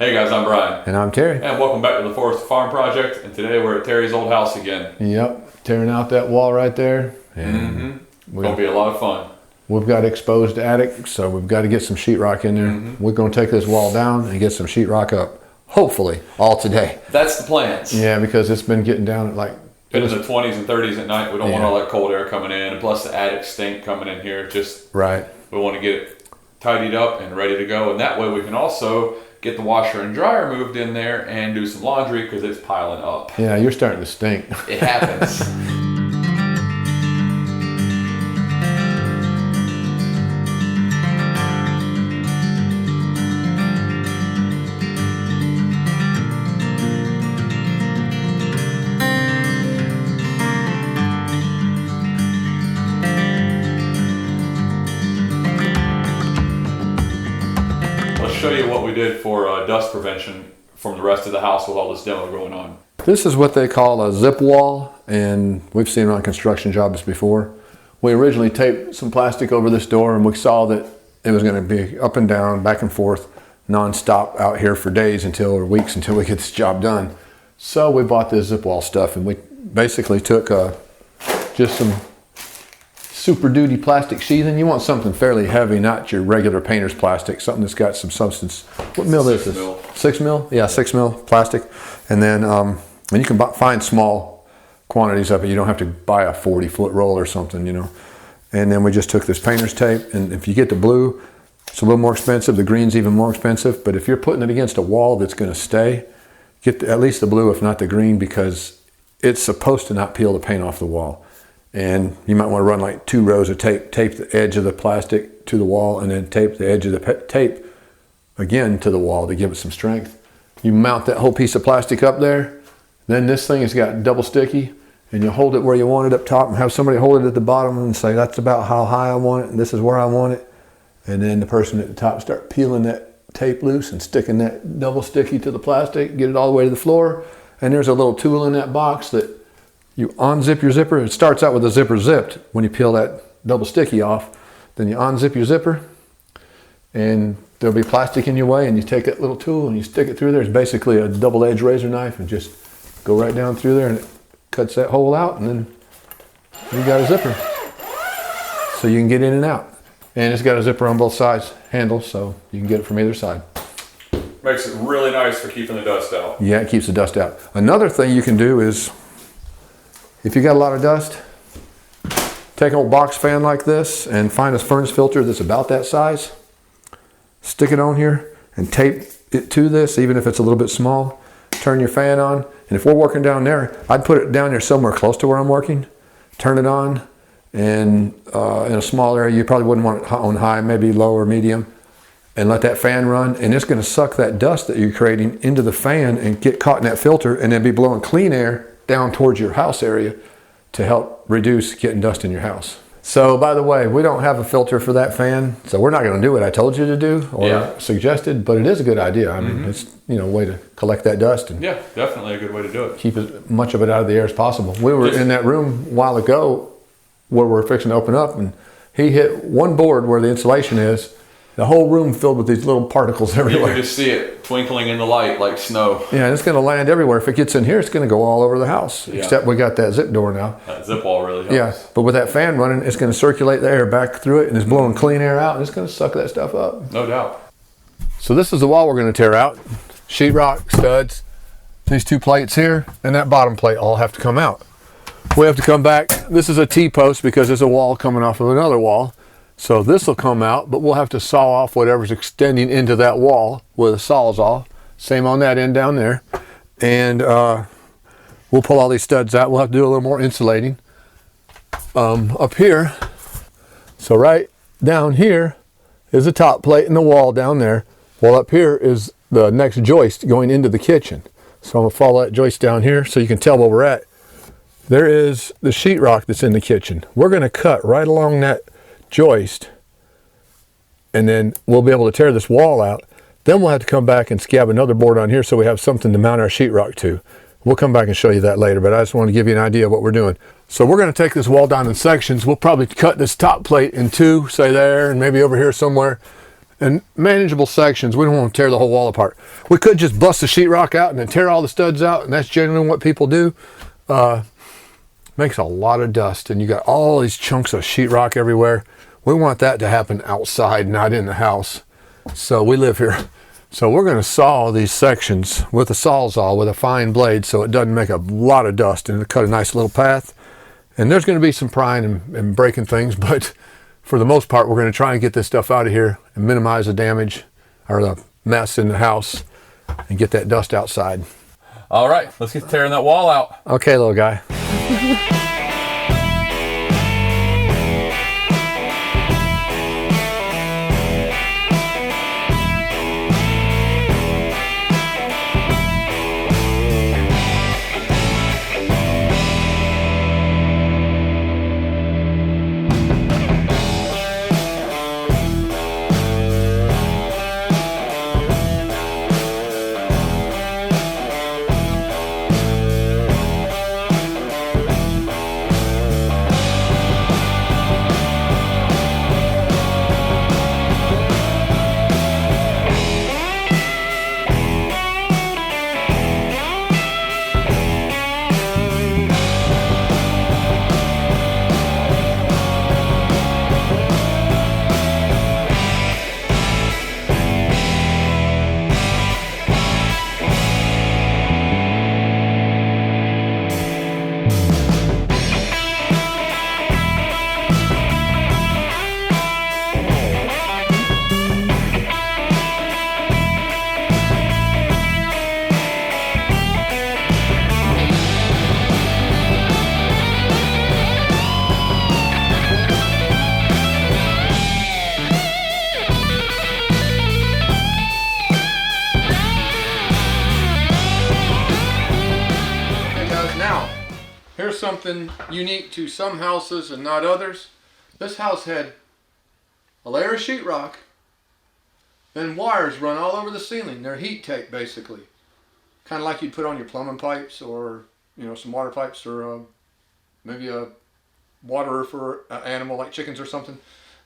Hey guys, I'm Brian. And I'm Terry. And welcome back to the Forest Farm Project. And today we're at Terry's old house again. Yep, tearing out that wall right there. And Gonna be a lot of fun. We've got exposed attic, so we've got to get some sheetrock in there. We're going to take this wall down and get some sheetrock up. Hopefully, all today. That's the plans. Yeah, because it's been getting down at like... Been in the 20s and 30s at night. We don't want all that cold air coming in. And plus the attic stink coming in here. Right. We want to get it tidied up and ready to go. And that way we can also get the washer and dryer moved in there and do some laundry because it's piling up. Yeah, you're starting to stink. It happens. Show you what we did for dust prevention from the rest of the house with all this demo going on. This is what they call a zip wall, and we've seen it on construction jobs before. We originally taped some plastic over this door, and we saw that it was going to be up and down, back and forth, non-stop out here for days or weeks until we get this job done. So we bought this zip wall stuff, and we basically took just some super duty plastic sheathing. You want something fairly heavy, not your regular painter's plastic, something that's got some substance. What mil is this? 6 mil? Yeah, 6 mil plastic. And then and you can find small quantities of it. You don't have to buy a 40-foot roll or something, you know. And then we just took this painter's tape, and if you get the blue, it's a little more expensive. The green's even more expensive. But if you're putting it against a wall that's going to stay, get at least the blue, if not the green, because it's supposed to not peel the paint off the wall. And you might want to run like 2 rows of tape. Tape the edge of the plastic to the wall, and then tape the edge of the tape again to the wall to give it some strength. You mount that whole piece of plastic up there. Then this thing has got double sticky, and you hold it where you want it up top and have somebody hold it at the bottom and say, that's about how high I want it, and this is where I want it. And then the person at the top start peeling that tape loose and sticking that double sticky to the plastic, get it all the way to the floor. And there's a little tool in that box that you unzip your zipper. It starts out with the zipper zipped. When you peel that double sticky off, then you unzip your zipper, and there'll be plastic in your way, and you take that little tool and you stick it through there. It's basically a double-edged razor knife, and just go right down through there, and it cuts that hole out, and then you got a zipper. So you can get in and out. And it's got a zipper on both sides, handle, so you can get it from either side. Makes it really nice for keeping the dust out. Yeah, it keeps the dust out. Another thing you can do is, if you got a lot of dust, take an old box fan like this and find a furnace filter that's about that size. Stick it on here and tape it to this, even if it's a little bit small. Turn your fan on, and if we're working down there, I'd put it down there somewhere close to where I'm working. Turn it on, and in a small area, you probably wouldn't want it on high, maybe low or medium, and let that fan run, and it's going to suck that dust that you're creating into the fan and get caught in that filter, and then be blowing clean air down towards your house area to help reduce getting dust in your house. So by the way, we don't have a filter for that fan, so we're not going to do what I told you to do or suggested, but it is a while ago. I mean, it's a way to collect that dust, and yeah, definitely a good way to do it. Keep as much of it out of the air as possible. We were in that room a while ago where we're fixing to open up, and he hit one board where the insulation is. The whole room filled with these little particles everywhere. You can just see it twinkling in the light like snow. Yeah, and it's going to land everywhere. If it gets in here, it's going to go all over the house. Yeah. Except we got that zip door now. That zip wall really helps. Yeah, but with that fan running, it's going to circulate the air back through it, and it's blowing clean air out, and it's going to suck that stuff up. No doubt. So this is the wall we're going to tear out. Sheetrock, studs, these 2 plates here, and that bottom plate all have to come out. We have to come back. This is a T-post because there's a wall coming off of another wall. So this will come out, but we'll have to saw off whatever's extending into that wall with a sawzall. Same on that end down there. And we'll pull all these studs out. We'll have to do a little more insulating up here. So right down here is the top plate in the wall down there. Well, up here is the next joist going into the kitchen. So I'm going to follow that joist down here so you can tell where we're at. There is the sheetrock that's in the kitchen. We're going to cut right along that joist, and then we'll be able to tear this wall out. Then we'll have to come back and scab another board on here so we have something to mount our sheetrock to. We'll come back and show you that later, but I just want to give you an idea of what we're doing. So we're going to take this wall down in sections. We'll probably cut this top plate in 2, say there, and maybe over here somewhere. in manageable sections. We don't want to tear the whole wall apart. We could just bust the sheetrock out and then tear all the studs out, and that's generally what people do. Makes a lot of dust, and you got all these chunks of sheetrock everywhere. We want that to happen outside, not in the house. So we live here. So we're going to saw these sections with a sawzall with a fine blade so it doesn't make a lot of dust, and cut a nice little path. And there's going to be some prying and breaking things, but for the most part, we're going to try and get this stuff out of here and minimize the damage or the mess in the house and get that dust outside. All right, let's get tearing that wall out. Okay, little guy. Here's something unique to some houses and not others. This house had a layer of sheetrock, then wires run all over the ceiling. They're heat tape, basically. Kind of like you'd put on your plumbing pipes, or some water pipes, or maybe a waterer for an animal like chickens or something.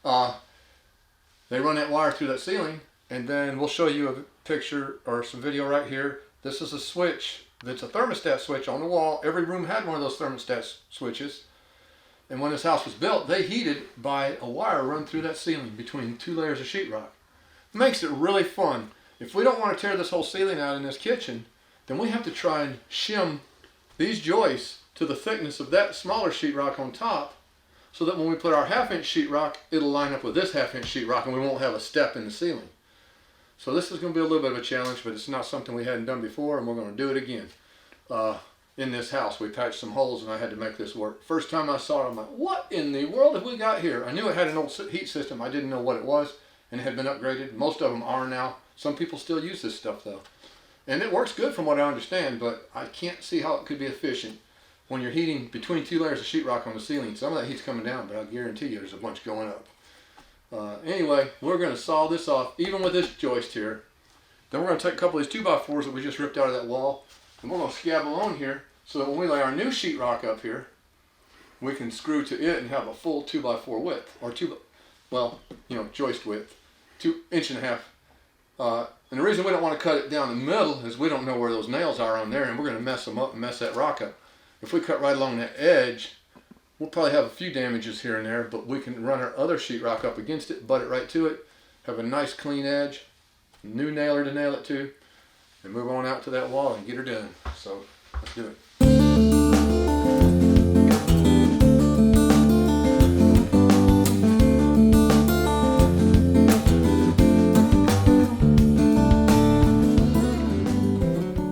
They run that wire through that ceiling, and then we'll show you a picture or some video right here. This is a switch. That's a thermostat switch on the wall. Every room had one of those thermostat switches. And when this house was built, they heated by a wire run through that ceiling between 2 layers of sheetrock. It makes it really fun. If we don't want to tear this whole ceiling out in this kitchen, then we have to try and shim these joists to the thickness of that smaller sheetrock on top, so that when we put our 1/2 inch sheetrock, it'll line up with this 1/2 inch sheetrock and we won't have a step in the ceiling. So this is going to be a little bit of a challenge, but it's not something we hadn't done before, and we're going to do it again. In this house, we patched some holes, and I had to make this work. First time I saw it, I'm like, what in the world have we got here? I knew it had an old heat system. I didn't know what it was, and it had been upgraded. Most of them are now. Some people still use this stuff, though. And it works good from what I understand, but I can't see how it could be efficient when you're heating between 2 layers of sheetrock on the ceiling. Some of that heat's coming down, but I guarantee you there's a bunch going up. Anyway, we're going to saw this off, even with this joist here. Then we're going to take a couple of these 2x4s that we just ripped out of that wall, and we're going to scabble on here so that when we lay our new sheetrock up here, we can screw to it and have a full 2x4 width, or joist width, 1.5 inches. And the reason we don't want to cut it down the middle is we don't know where those nails are on there, and we're going to mess them up and mess that rock up. If we cut right along that edge, we'll probably have a few damages here and there, but we can run our other sheetrock up against it, butt it right to it, have a nice clean edge, new nailer to nail it to, and move on out to that wall and get her done. So let's do it.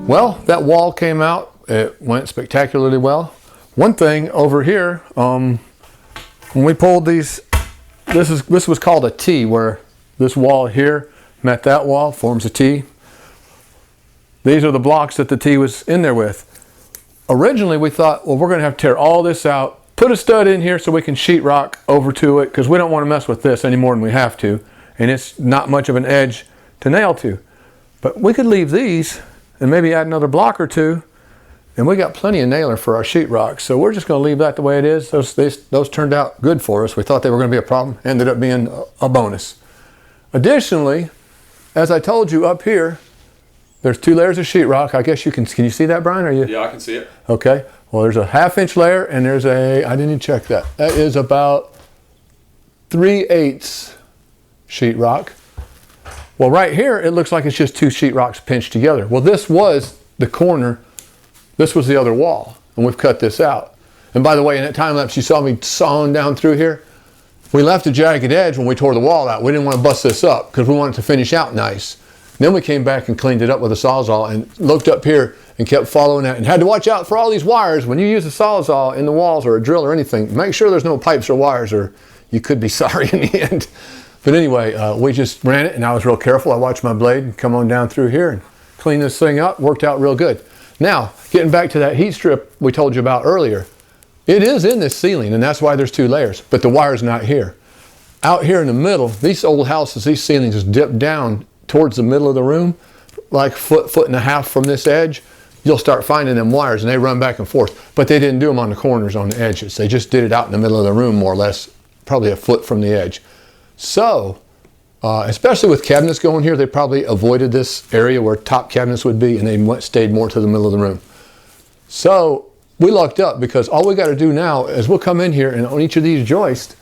Well, that wall came out. It went spectacularly well. One thing over here, when we pulled these, this was called a T, where this wall here met that wall, forms a T. These are the blocks that the T was in there with. Originally we thought, well, we're going to have to tear all this out, put a stud in here so we can sheetrock over to it, because we don't want to mess with this any more than we have to, and it's not much of an edge to nail to. But we could leave these and maybe add another block or two, and we got plenty of nailer for our sheetrock. So we're just going to leave that the way it is. Those turned out good for us. We thought they were going to be a problem, ended up being a bonus. Additionally, as I told you up here, there's 2 layers of sheetrock. I guess can you see that, Brian? Are you? Yeah, I can see it. Okay. Well, there's a 1/2 layer and there's I didn't even check that. That is about 3/8 sheetrock. Well, right here, it looks like it's just 2 sheetrocks pinched together. Well, this was the corner. This was the other wall, and we've cut this out. And by the way, in that time lapse, you saw me sawing down through here. We left a jagged edge when we tore the wall out. We didn't want to bust this up because we wanted to finish out nice. Then we came back and cleaned it up with a Sawzall and looked up here and kept following that and had to watch out for all these wires. When you use a Sawzall in the walls or a drill or anything, make sure there's no pipes or wires or you could be sorry in the end. But anyway, we just ran it and I was real careful. I watched my blade come on down through here and clean this thing up. Worked out real good. Now, getting back to that heat strip we told you about earlier, it is in this ceiling and that's why there's 2 layers, but the wire's not here. Out here in the middle, these old houses, these ceilings just dip down towards the middle of the room, like foot and a half from this edge. You'll start finding them wires and they run back and forth, but they didn't do them on the corners, on the edges. They just did it out in the middle of the room, more or less, probably a foot from the edge. So, especially with cabinets going here, they probably avoided this area where top cabinets would be and they stayed more to the middle of the room. So, we lucked up because all we got to do now is we'll come in here and on each of these joists,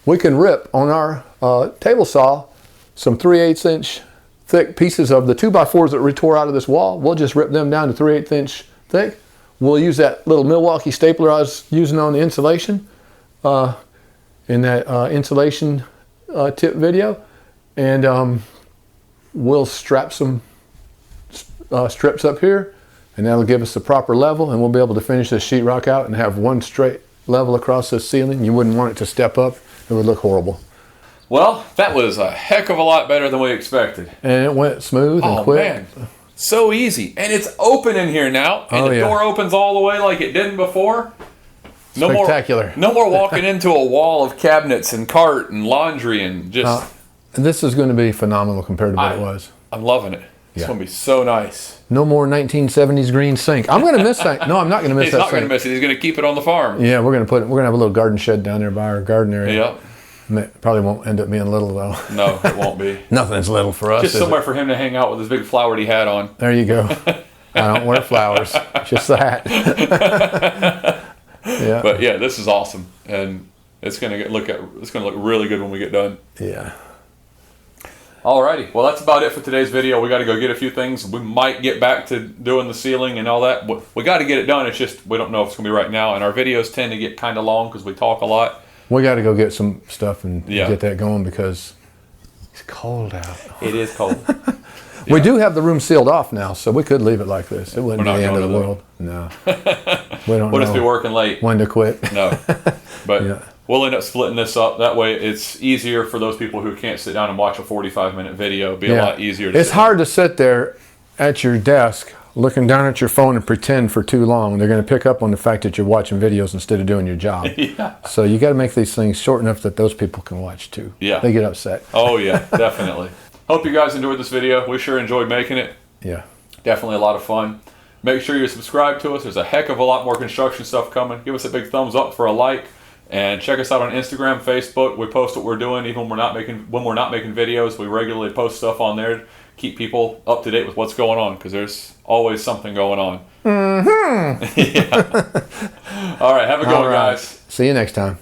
we can rip on our table saw some 3/8 inch thick pieces of the 2x4s that we tore out of this wall. We'll just rip them down to 3/8 inch thick. We'll use that little Milwaukee stapler I was using on the insulation in that insulation tip video, and we'll strap some strips up here, and that'll give us the proper level, and we'll be able to finish this sheetrock out and have one straight level across this ceiling. You wouldn't want it to step up. It would look horrible. Well, that was a heck of a lot better than we expected. And it went smooth and quick. Man. So easy. And it's open in here now. And the door opens all the way like it didn't before. Spectacular. No more walking into a wall of cabinets and cart and laundry and just... this is going to be phenomenal compared to what it was. I'm loving it. It's going to be so nice. No more 1970s green sink. I'm going to miss that. No, I'm not going to miss that sink. He's not going to miss it. He's going to keep it on the farm. Yeah, we're going to have a little garden shed down there by our garden area. Yeah. Probably won't end up being little though. No, it won't be. Nothing's little for us. Just somewhere for him to hang out with his big flowery hat on. There you go. I don't wear flowers, just the hat. Yeah. But yeah, this is awesome, and it's going to look really good when we get done. Yeah. Alrighty, well that's about it for today's video. We got to go get a few things. We might get back to doing the ceiling and all that. We got to get it done. It's just we don't know if it's going to be right now, and our videos tend to get kind of long because we talk a lot. We got to go get some stuff and get that going because it's cold out. It is cold. We do have the room sealed off now, so we could leave it like this. It wouldn't be the end of the world. No. We don't We'll just be working late. When to quit. No. But we'll end up splitting this up. That way it's easier for those people who can't sit down and watch a 45-minute video. It'll be a lot easier to It's hard to sit there at your desk looking down at your phone and pretend for too long. They're going to pick up on the fact that you're watching videos instead of doing your job. So you got to make these things short enough that those people can watch too. Yeah. They get upset. Oh yeah, definitely. Hope you guys enjoyed this video. We sure enjoyed making it. Yeah. Definitely a lot of fun. Make sure you subscribe to us. There's a heck of a lot more construction stuff coming. Give us a big thumbs up for a like. And check us out on Instagram, Facebook. We post what we're doing even when we're not making videos. We regularly post stuff on there to keep people up to date with what's going on because there's always something going on. Mm-hmm. All right, have a good one, guys. See you next time.